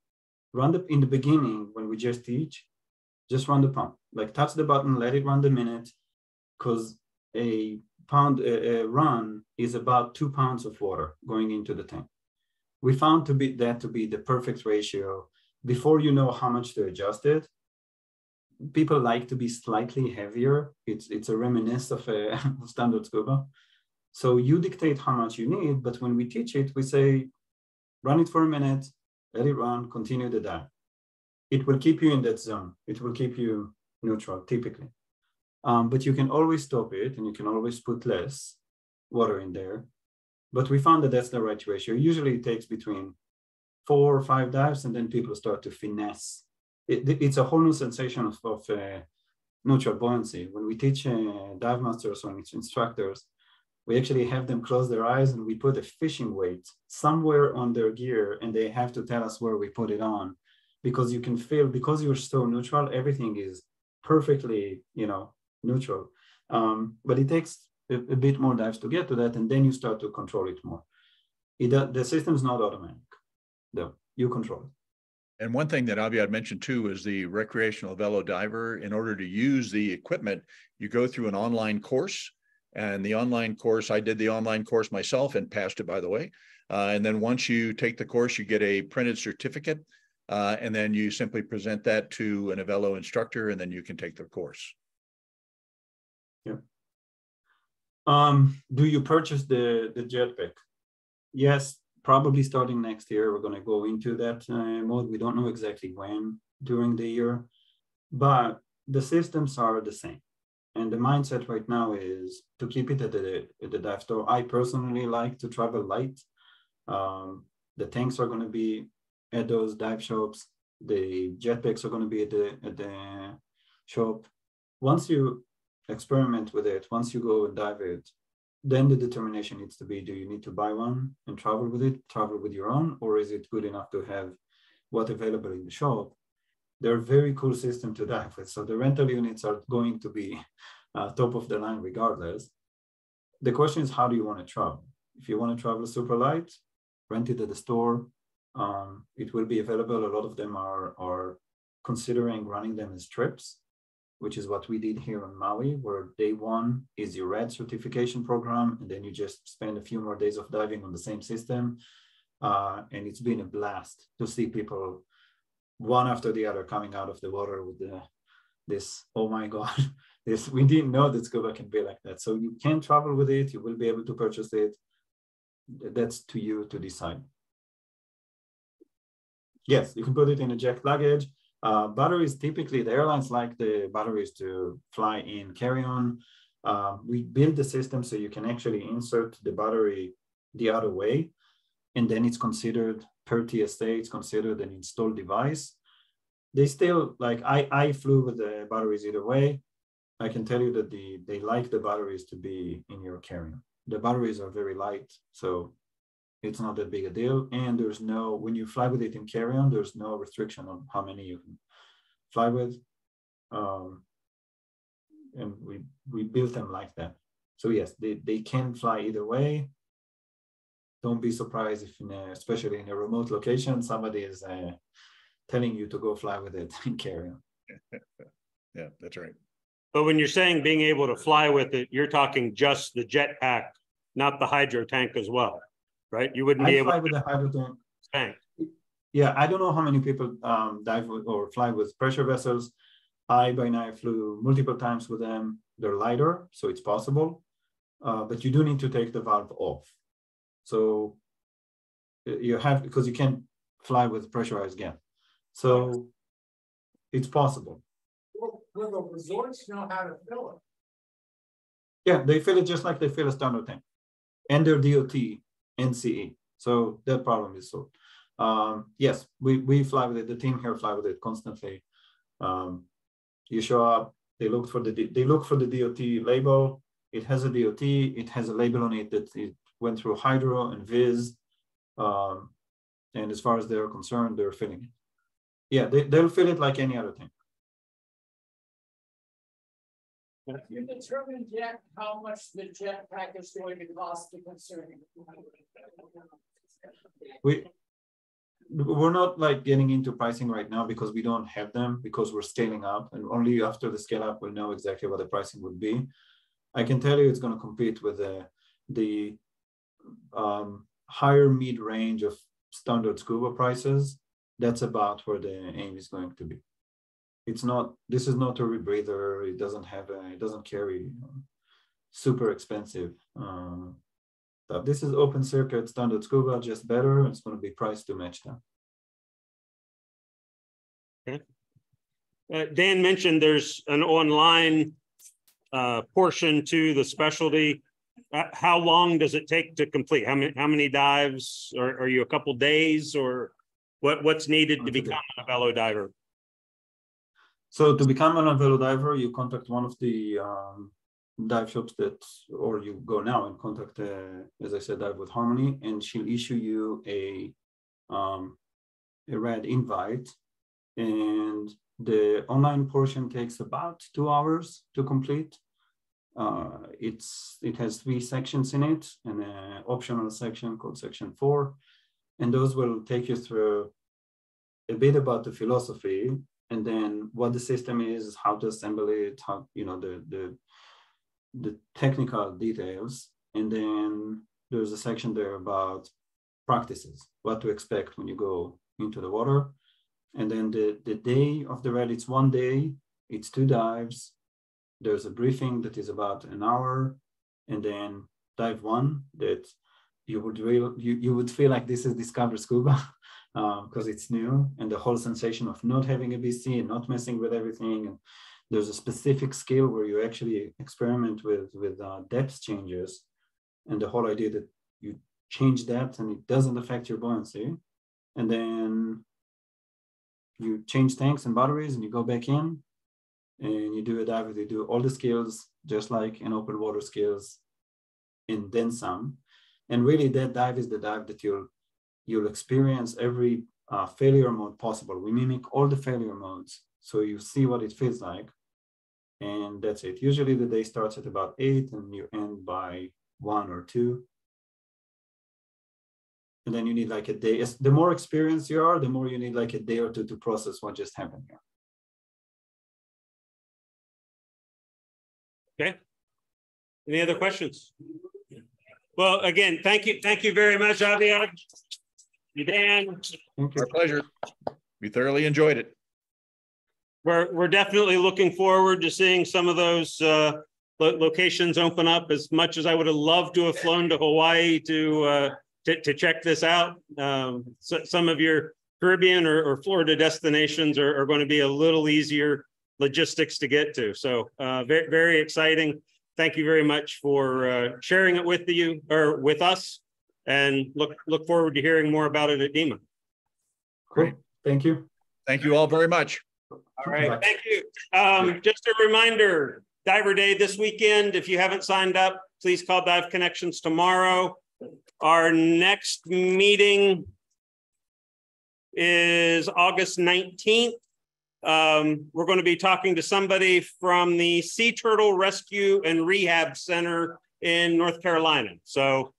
Speaker 3: in the beginning, when we just teach, just run the pump, like touch the button, let it run the minute, because a pound run is about 2 pounds of water going into the tank. We found to be the perfect ratio. Before you know how much to adjust it, people like to be slightly heavier. It's a reminiscence of a standard scuba. So you dictate how much you need, but when we teach it, we say, run it for a minute, let it run, continue the dive. It will keep you in that zone. It will keep you neutral, typically. But you can always stop it, and you can always put less water in there. But we found that that's the right ratio. Usually it takes between 4 or 5 dives, and then people start to finesse. It's a whole new sensation of neutral buoyancy. When we teach dive masters or instructors, we actually have them close their eyes and we put a fishing weight somewhere on their gear, and they have to tell us where we put it on, because you can feel, because you're so neutral, everything is perfectly, neutral. But it takes a bit more dives to get to that, and then you start to control it more. The system is not automatic, though. You control it.
Speaker 2: And one thing that Aviad mentioned too is the recreational Avelo diver. In order to use the equipment, you go through an online course. And the online course, I did the online course myself and passed it, by the way. And then once you take the course, you get a printed certificate. And then you simply present that to an Avelo instructor, and then you can take the course.
Speaker 3: Yeah. Do you purchase the jetpack? Yes, probably starting next year. We're going to go into that mode. We don't know exactly when during the year, but the systems are the same. And the mindset right now is to keep it at the dive store. I personally like to travel light. The tanks are going to be at those dive shops. The jetpacks are going to be at the shop. Once you experiment with it, once you go and dive it, then the determination needs to be, do you need to buy one and travel with it, travel with your own, or is it good enough to have what's available in the shop? They're a very cool system to dive with. So the rental units are going to be top of the line regardless. The question is, how do you want to travel? If you want to travel super light, rent it at the store. It will be available. A lot of them are considering running them as trips, which is what we did here on Maui, where day one is your red certification program, and then you just spend a few more days of diving on the same system. And it's been a blast to see people one after the other coming out of the water with this, oh my God, we didn't know that scuba can be like that. So you can travel with it, you will be able to purchase it. That's to you to decide. Yes, you can put it in a jacked luggage. Batteries, typically the airlines like the batteries to fly in carry-on. We build the system so you can actually insert the battery the other way, and then it's considered per TSA, it's considered an installed device. They still, like, I flew with the batteries either way. I can tell you that they like the batteries to be in your carry-on. The batteries are very light, so it's not that big a deal. And there's no, when you fly with it in carry-on, there's no restriction on how many you can fly with. And we built them like that. So yes, they can fly either way. Don't be surprised if, especially in a remote location, somebody is telling you to go fly with it in carry-on.
Speaker 2: Yeah, that's right.
Speaker 1: But when you're saying being able to fly with it, you're talking just the jetpack, not the Hydrotank as well, right? You wouldn't be able to
Speaker 3: fly with the Hydrotank.
Speaker 1: Tank.
Speaker 3: Yeah, I don't know how many people dive with or fly with pressure vessels. I, by now, flew multiple times with them. They're lighter, so it's possible, but you do need to take the valve off. So you have, because you can't fly with pressurized gas. So it's possible.
Speaker 4: Will the resorts know how to fill it?
Speaker 3: Yeah, they fill it just like they fill a standard tank, and their DOT NCE. So that problem is solved. Yes, we fly with it. The team here fly with it constantly. You show up, they look for the DOT label. It has a DOT. It has a label on it that it went through hydro and viz. And as far as they're concerned, they're filling it. Yeah, they'll fill it like any other tank.
Speaker 4: You determined yet how much the jetpack is going to cost the consumer?
Speaker 3: We're not like getting into pricing right now because we don't have them, because we're scaling up, and only after the scale up we'll know exactly what the pricing would be. I can tell you it's going to compete with the higher mid-range of standard scuba prices. That's about where the aim is going to be. It's not, this is not a rebreather. It doesn't have it doesn't carry super expensive stuff. This is open circuit standard scuba, just better. It's going to be priced to match that.
Speaker 1: Okay. Dan mentioned there's an online portion to the specialty. How long does it take to complete? How many dives? Are you a couple days, or what's needed to become an Avelo diver? So
Speaker 3: to become an Avelo diver, you contact one of the dive shops or you go now and contact, as I said, Dive with Harmony, and she'll issue you a red invite. And the online portion takes about 2 hours to complete. It has 3 sections in it, and an optional section called section 4. And those will take you through a bit about the philosophy, and then what the system is, how to assemble it, how, you know, the technical details. And then there's a section there about practices, what to expect when you go into the water. And then the day of the red, it's 1 day, it's 2 dives. There's a briefing that is about an hour, and then dive 1 that you would feel like this is Discover Scuba because it's new, and the whole sensation of not having a BC and not messing with everything. And there's a specific skill where you actually experiment with depth changes, and the whole idea that you change depth and it doesn't affect your buoyancy. And then you change tanks and batteries, and you go back in, and you do a dive. You do all the skills just like in open water skills, and then some. And really, that dive is the dive that you'll experience every failure mode possible. We mimic all the failure modes, so you see what it feels like, and that's it. Usually, the day starts at about 8, and you end by 1 or 2. And then you need like a day. The more experienced you are, the more you need like a day or 2 to process what just happened here.
Speaker 1: Okay. Any other questions? Well, again, thank you very much, Aviad. Dan.
Speaker 2: Our pleasure. We thoroughly enjoyed it.
Speaker 1: We're definitely looking forward to seeing some of those locations open up. As much as I would have loved to have flown to Hawaii to check this out, so some of your Caribbean or Florida destinations are going to be a little easier logistics to get to. So very, very exciting. Thank you very much for sharing it with you or with us, and look forward to hearing more about it at DEMA.
Speaker 3: Great. Thank you.
Speaker 2: Thank you all very much.
Speaker 1: All right. Thank you. Just a reminder, Diver Day this weekend. If you haven't signed up, please call Dive Connections tomorrow. Our next meeting is August 19th. We're going to be talking to somebody from the Sea Turtle Rescue and Rehab Center in North Carolina. So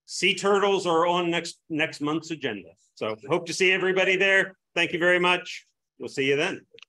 Speaker 1: sea turtles are on next month's agenda. So hope to see everybody there. Thank you very much. We'll see you then.